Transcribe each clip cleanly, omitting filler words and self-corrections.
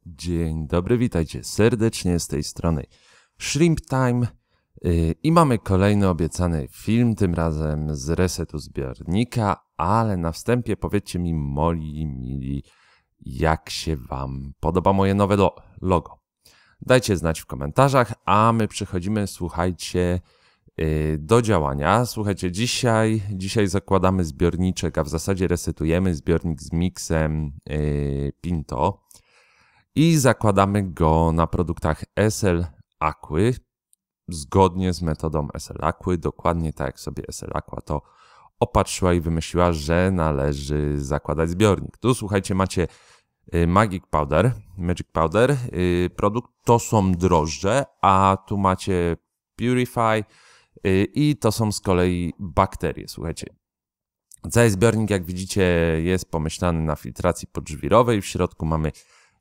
Dzień dobry, witajcie serdecznie z tej strony Shrimp Time i mamy kolejny obiecany film, tym razem z resetu zbiornika, ale na wstępie powiedzcie mi, moi mili, jak się wam podoba moje nowe logo. Dajcie znać w komentarzach, a my przechodzimy, słuchajcie, do działania. Słuchajcie, dzisiaj zakładamy zbiorniczek, a w zasadzie resetujemy zbiornik z miksem Pinto. I zakładamy go na produktach SL Aquy, zgodnie z metodą SL Aquy, dokładnie tak jak sobie SL Aqua to opatrzyła i wymyśliła, że zakładać zbiornik. Tu słuchajcie, macie Magic Powder, produkt to są drożdże, a tu macie Purify i to są z kolei bakterie. Słuchajcie, cały zbiornik, jak widzicie, jest pomyślany na filtracji podżwirowej, w środku mamy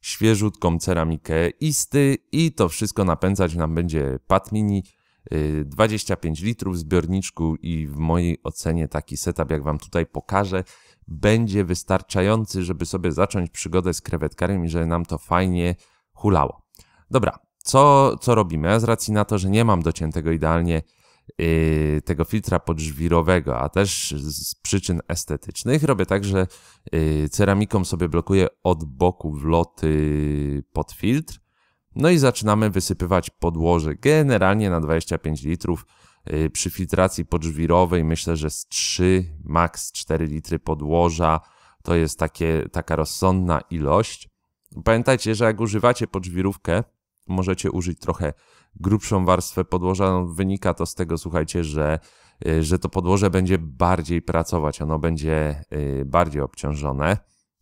świeżutką ceramikę Isty i to wszystko napędzać nam będzie Pad Mini, 25 litrów w zbiorniczku i w mojej ocenie taki setup, jak wam tutaj pokażę, będzie wystarczający, żeby sobie zacząć przygodę z krewetkariem i żeby nam to fajnie hulało. Dobra, co robimy? Ja z racji na to, że nie mam dociętego idealnie tego filtra podżwirowego, a też z przyczyn estetycznych, robię tak, że ceramiką sobie blokuję od boku wloty pod filtr, no i zaczynamy wysypywać podłoże generalnie na 25 litrów. Przy filtracji podżwirowej myślę, że z 3, max 4 litry podłoża to jest taka rozsądna ilość. Pamiętajcie, że jak używacie podżwirówkę, możecie użyć trochę grubszą warstwę podłoża. No, wynika to z tego, słuchajcie, że to podłoże będzie bardziej pracować, ono będzie bardziej obciążone.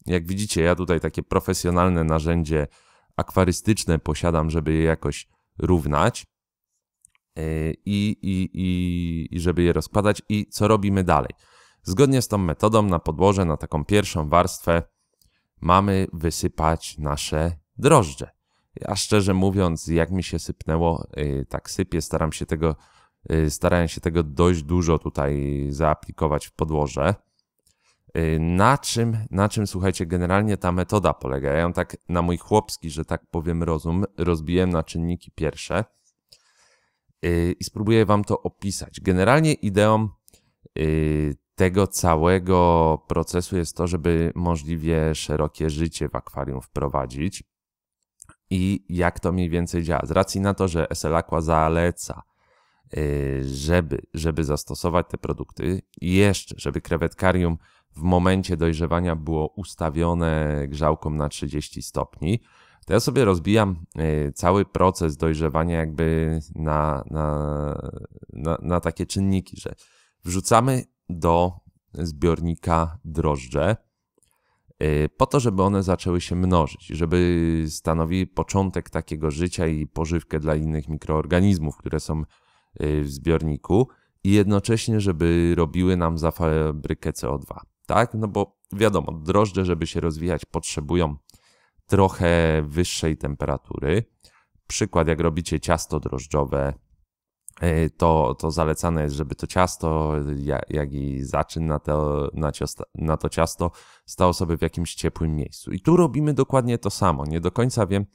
Jak widzicie, ja tutaj takie profesjonalne narzędzie akwarystyczne posiadam, żeby je jakoś równać i żeby je rozkładać. I co robimy dalej? Zgodnie z tą metodą na podłoże, na taką pierwszą warstwę mamy wysypać nasze drożdże. Ja szczerze mówiąc, jak mi się sypnęło, tak sypię, starałem się tego dość dużo tutaj zaaplikować w podłoże. Na czym, słuchajcie, generalnie ta metoda polega? Ja ją tak na mój chłopski, że tak powiem, rozum rozbiłem na czynniki pierwsze i spróbuję wam to opisać. Generalnie ideą tego całego procesu jest to, żeby możliwie szerokie życie w akwarium wprowadzić. I jak to mniej więcej działa? Z racji na to, że SL Aqua zaleca, żeby zastosować te produkty i jeszcze, żeby krewetkarium w momencie dojrzewania było ustawione grzałką na 30 stopni, to ja sobie rozbijam cały proces dojrzewania jakby na takie czynniki, że wrzucamy do zbiornika drożdże, po to, żeby one zaczęły się mnożyć, żeby stanowiły początek takiego życia i pożywkę dla innych mikroorganizmów, które są w zbiorniku i jednocześnie, żeby robiły nam zafabrykę CO2. Tak? No bo wiadomo, drożdże, żeby się rozwijać, potrzebują trochę wyższej temperatury. Przykład, jak robicie ciasto drożdżowe, to zalecane jest, żeby to ciasto, jak i zaczyn na to ciasto stało sobie w jakimś ciepłym miejscu. I tu robimy dokładnie to samo. Nie do końca wiem,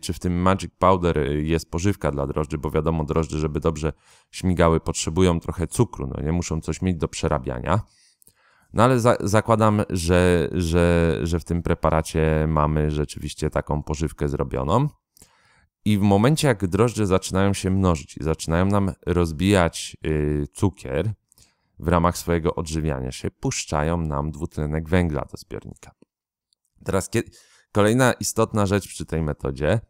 czy w tym Magic Powder jest pożywka dla drożdży, bo wiadomo, drożdże, żeby dobrze śmigały, potrzebują trochę cukru, no nie muszą coś mieć do przerabiania. No ale zakładam, że w tym preparacie mamy rzeczywiście taką pożywkę zrobioną. I w momencie, jak drożdże zaczynają się mnożyć i zaczynają nam rozbijać cukier w ramach swojego odżywiania się, puszczają nam dwutlenek węgla do zbiornika. Teraz kolejna istotna rzecz przy tej metodzie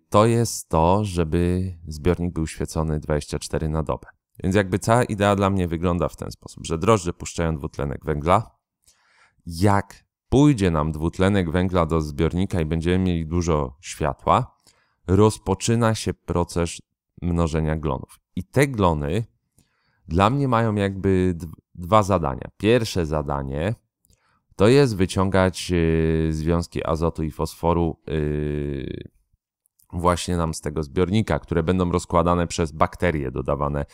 to jest to, żeby zbiornik był świecony 24 na dobę. Więc jakby cała idea dla mnie wygląda w ten sposób, że drożdże puszczają dwutlenek węgla. Jak pójdzie nam dwutlenek węgla do zbiornika i będziemy mieli dużo światła, rozpoczyna się proces mnożenia glonów. I te glony dla mnie mają jakby dwa zadania. Pierwsze zadanie to jest wyciągać związki azotu i fosforu właśnie nam z tego zbiornika, które będą rozkładane przez bakterie dodawane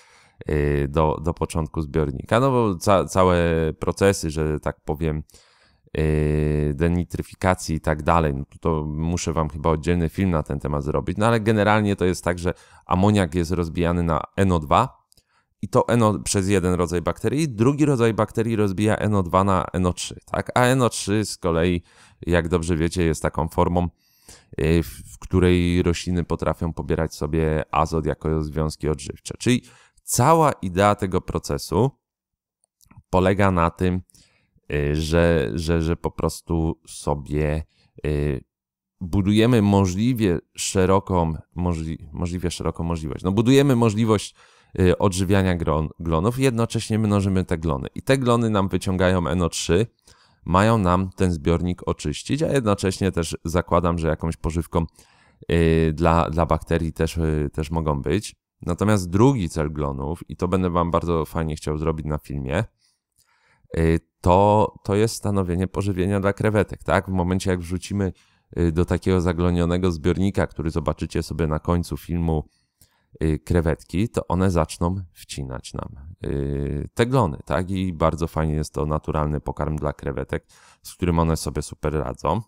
do początku zbiornika. No bo całe procesy, że tak powiem, denitryfikacji i tak dalej, no to muszę wam chyba oddzielny film na ten temat zrobić, no ale generalnie to jest tak, że amoniak jest rozbijany na NO2 i to przez jeden rodzaj bakterii, drugi rodzaj bakterii rozbija NO2 na NO3, tak? A NO3 z kolei, jak dobrze wiecie, jest taką formą, w której rośliny potrafią pobierać sobie azot jako związki odżywcze. Czyli cała idea tego procesu polega na tym, że po prostu sobie budujemy możliwie szeroką możliwość. No, budujemy możliwość odżywiania glonów i jednocześnie mnożymy te glony. I te glony nam wyciągają NO3, mają nam ten zbiornik oczyścić, a jednocześnie też zakładam, że jakąś pożywką dla bakterii też mogą być. Natomiast drugi cel glonów, i to będę wam bardzo fajnie chciał zrobić na filmie, to jest stanowienie pożywienia dla krewetek, tak? W momencie, jak wrzucimy do takiego zaglonionego zbiornika, który zobaczycie sobie na końcu filmu, krewetki, to one zaczną wcinać nam te glony, tak? I bardzo fajnie jest to naturalny pokarm dla krewetek, z którym one sobie super radzą.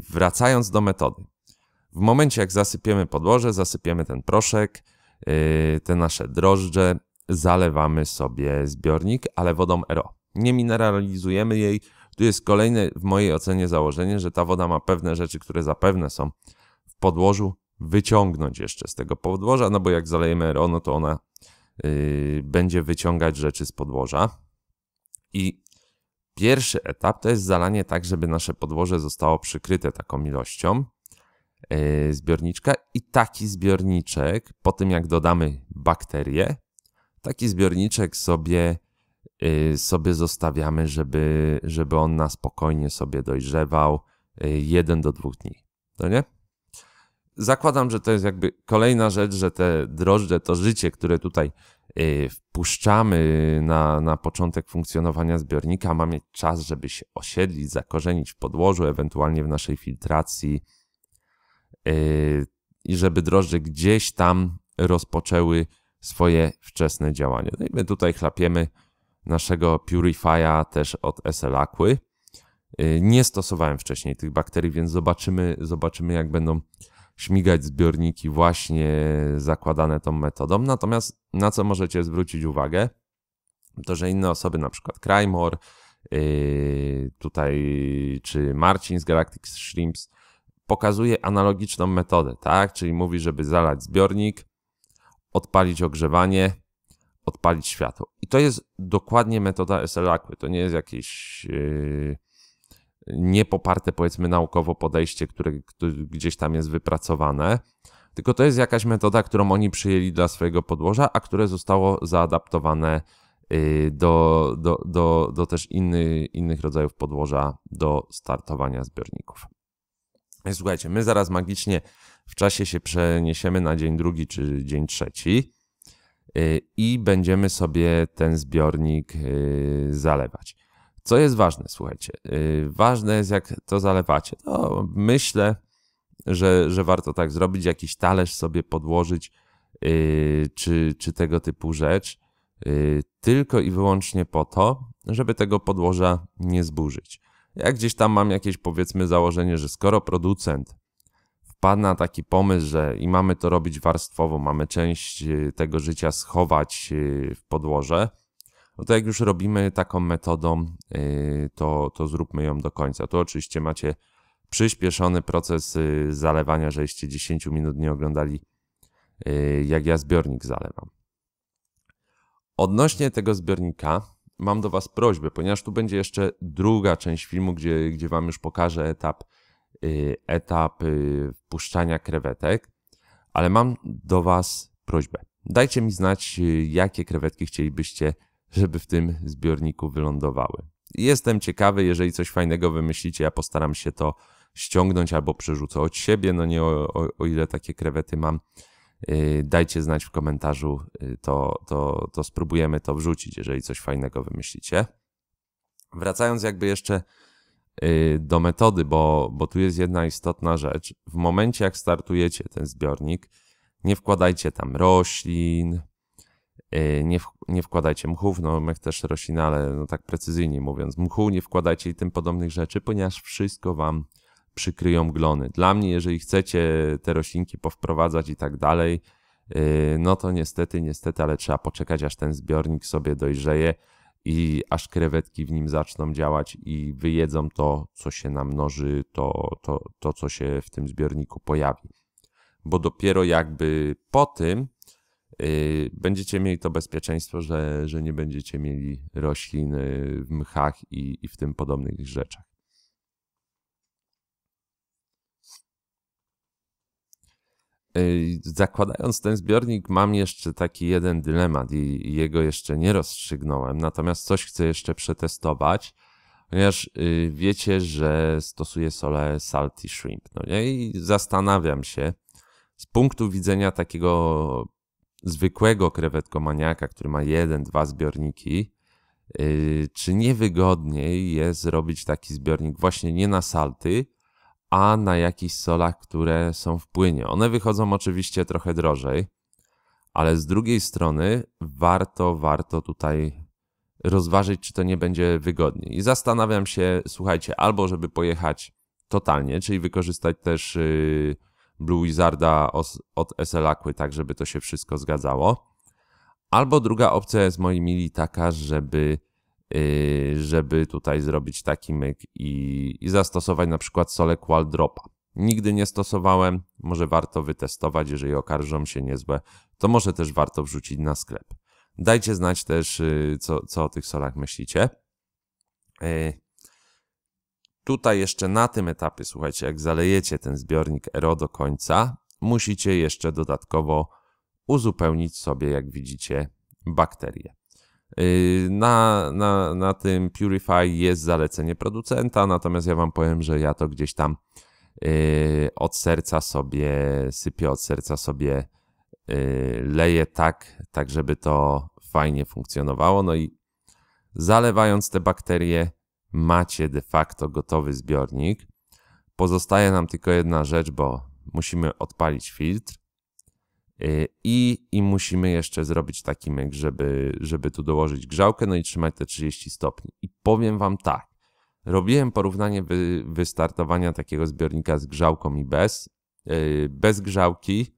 Wracając do metody. W momencie, jak zasypiemy podłoże, zasypiemy ten proszek, te nasze drożdże, zalewamy sobie zbiornik, ale wodą RO. Nie mineralizujemy jej. Tu jest kolejne w mojej ocenie założenie, że ta woda ma pewne rzeczy, które zapewne są w podłożu, wyciągnąć jeszcze z tego podłoża, no bo jak zalejemy RO, no to ona będzie wyciągać rzeczy z podłoża. I pierwszy etap to jest zalanie tak, żeby nasze podłoże zostało przykryte taką ilością zbiorniczka i taki zbiorniczek, po tym jak dodamy bakterie, taki zbiorniczek sobie zostawiamy, żeby on na spokojnie sobie dojrzewał 1 do 2 dni. To nie? Zakładam, że to jest jakby kolejna rzecz, że te drożdże, to życie, które tutaj wpuszczamy na początek funkcjonowania zbiornika, ma mieć czas, żeby się osiedlić, zakorzenić w podłożu, ewentualnie w naszej filtracji i żeby drożdże gdzieś tam rozpoczęły swoje wczesne działanie. No i my tutaj chlapiemy naszego Purify'a też od SL Aquy. Nie stosowałem wcześniej tych bakterii, więc zobaczymy jak będą śmigać zbiorniki właśnie zakładane tą metodą. Natomiast na co możecie zwrócić uwagę, to że inne osoby, na przykład Krajmor, tutaj czy Marcin z Galactic Shrimps, pokazuje analogiczną metodę, tak? Czyli mówi, żeby zalać zbiornik, odpalić ogrzewanie, odpalić światło. I to jest dokładnie metoda SL Aquy. To nie jest jakieś niepoparte, powiedzmy, naukowo podejście, które gdzieś tam jest wypracowane, tylko to jest jakaś metoda, którą oni przyjęli dla swojego podłoża, a które zostało zaadaptowane do też innych rodzajów podłoża do startowania zbiorników. Słuchajcie, my zaraz magicznie w czasie się przeniesiemy na dzień drugi czy dzień trzeci i będziemy sobie ten zbiornik zalewać. Co jest ważne, słuchajcie, ważne jest, jak to zalewacie. No, myślę, że warto tak zrobić, jakiś talerz sobie podłożyć, czy tego typu rzecz, tylko i wyłącznie po to, żeby tego podłoża nie zburzyć. Ja gdzieś tam mam jakieś, powiedzmy, założenie, że skoro producent wpadł na taki pomysł, że i mamy to robić warstwowo, mamy część tego życia schować w podłoże, no to jak już robimy taką metodą, to zróbmy ją do końca. Tu oczywiście macie przyspieszony proces zalewania, żeście 10 minut nie oglądali, jak ja zbiornik zalewam. Odnośnie tego zbiornika mam do was prośbę, ponieważ tu będzie jeszcze druga część filmu, gdzie wam już pokażę etap wpuszczania krewetek, ale mam do was prośbę. Dajcie mi znać, jakie krewetki chcielibyście, żeby w tym zbiorniku wylądowały. Jestem ciekawy, jeżeli coś fajnego wymyślicie, ja postaram się to ściągnąć albo przerzucę od siebie, no nie o ile takie krewety mam. Dajcie znać w komentarzu, to spróbujemy to wrzucić, jeżeli coś fajnego wymyślicie. Wracając jakby jeszcze do metody, bo tu jest jedna istotna rzecz. W momencie, jak startujecie ten zbiornik, nie wkładajcie tam roślin, Nie wkładajcie mchów, no mech też rośliny, ale no tak precyzyjnie mówiąc, mchu nie wkładajcie i tym podobnych rzeczy, ponieważ wszystko wam przykryją glony. Dla mnie, jeżeli chcecie te roślinki powprowadzać i tak dalej, no to niestety, ale trzeba poczekać, aż ten zbiornik sobie dojrzeje i aż krewetki w nim zaczną działać i wyjedzą to, co się namnoży, to co się w tym zbiorniku pojawi. Bo dopiero jakby po tym będziecie mieli to bezpieczeństwo, że nie będziecie mieli roślin w mchach i w tym podobnych rzeczach. Zakładając ten zbiornik, mam jeszcze taki jeden dylemat i jego jeszcze nie rozstrzygnąłem, natomiast coś chcę jeszcze przetestować, ponieważ wiecie, że stosuję solę Salty Shrimp, no nie? I zastanawiam się z punktu widzenia takiego zwykłego krewetkomaniaka, który ma 1-2 zbiorniki, czy niewygodniej jest zrobić taki zbiornik właśnie nie na salty, a na jakichś solach, które są w płynie. One wychodzą oczywiście trochę drożej, ale z drugiej strony warto tutaj rozważyć, czy to nie będzie wygodniej. I zastanawiam się, słuchajcie, albo żeby pojechać totalnie, czyli wykorzystać też Blue Wizarda od SL Aquy, tak żeby to się wszystko zgadzało. Albo druga opcja jest, moi mili, taka, żeby tutaj zrobić taki myk i zastosować na przykład solę Qual Dropa. Nigdy nie stosowałem, może warto wytestować, jeżeli okażą się niezłe, to może też warto wrzucić na sklep. Dajcie znać też, co o tych solach myślicie. Tutaj jeszcze na tym etapie, słuchajcie, jak zalejecie ten zbiornik RO do końca, musicie jeszcze dodatkowo uzupełnić sobie, jak widzicie, bakterie. Na tym Purify jest zalecenie producenta, natomiast ja wam powiem, że ja to gdzieś tam od serca sobie sypię, od serca sobie leję tak, żeby to fajnie funkcjonowało. No i zalewając te bakterie, macie de facto gotowy zbiornik. Pozostaje nam tylko jedna rzecz, bo musimy odpalić filtr i musimy jeszcze zrobić taki myk, żeby tu dołożyć grzałkę, no i trzymać te 30 stopni. I powiem wam tak, robiłem porównanie wystartowania takiego zbiornika z grzałką i bez. Bez grzałki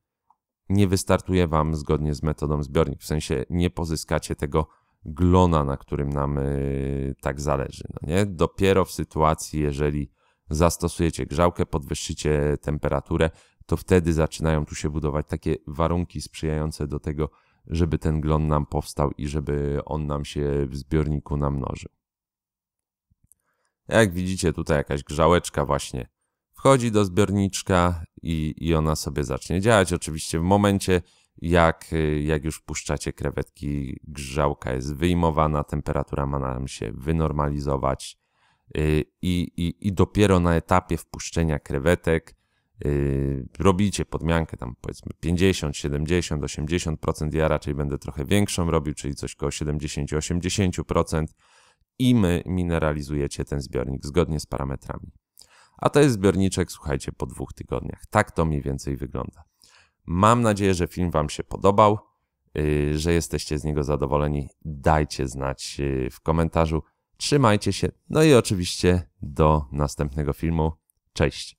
nie wystartuje wam zgodnie z metodą zbiornik, w sensie nie pozyskacie tego glona, na którym nam tak zależy. No nie? Dopiero w sytuacji, jeżeli zastosujecie grzałkę, podwyższycie temperaturę, to wtedy zaczynają tu się budować takie warunki sprzyjające do tego, żeby ten glon nam powstał i żeby on nam się w zbiorniku namnożył. Jak widzicie, tutaj jakaś grzałeczka właśnie wchodzi do zbiorniczka i ona sobie zacznie działać. Oczywiście w momencie, jak już wpuszczacie krewetki, grzałka jest wyjmowana, temperatura ma nam się wynormalizować i dopiero na etapie wpuszczenia krewetek robicie podmiankę tam powiedzmy 50, 70, 80%, ja raczej będę trochę większą robił, czyli coś koło 70-80% i mineralizujecie ten zbiornik zgodnie z parametrami. A to jest zbiorniczek, słuchajcie, po 2 tygodniach. Tak to mniej więcej wygląda. Mam nadzieję, że film wam się podobał, że jesteście z niego zadowoleni. Dajcie znać w komentarzu. Trzymajcie się. No i oczywiście do następnego filmu. Cześć.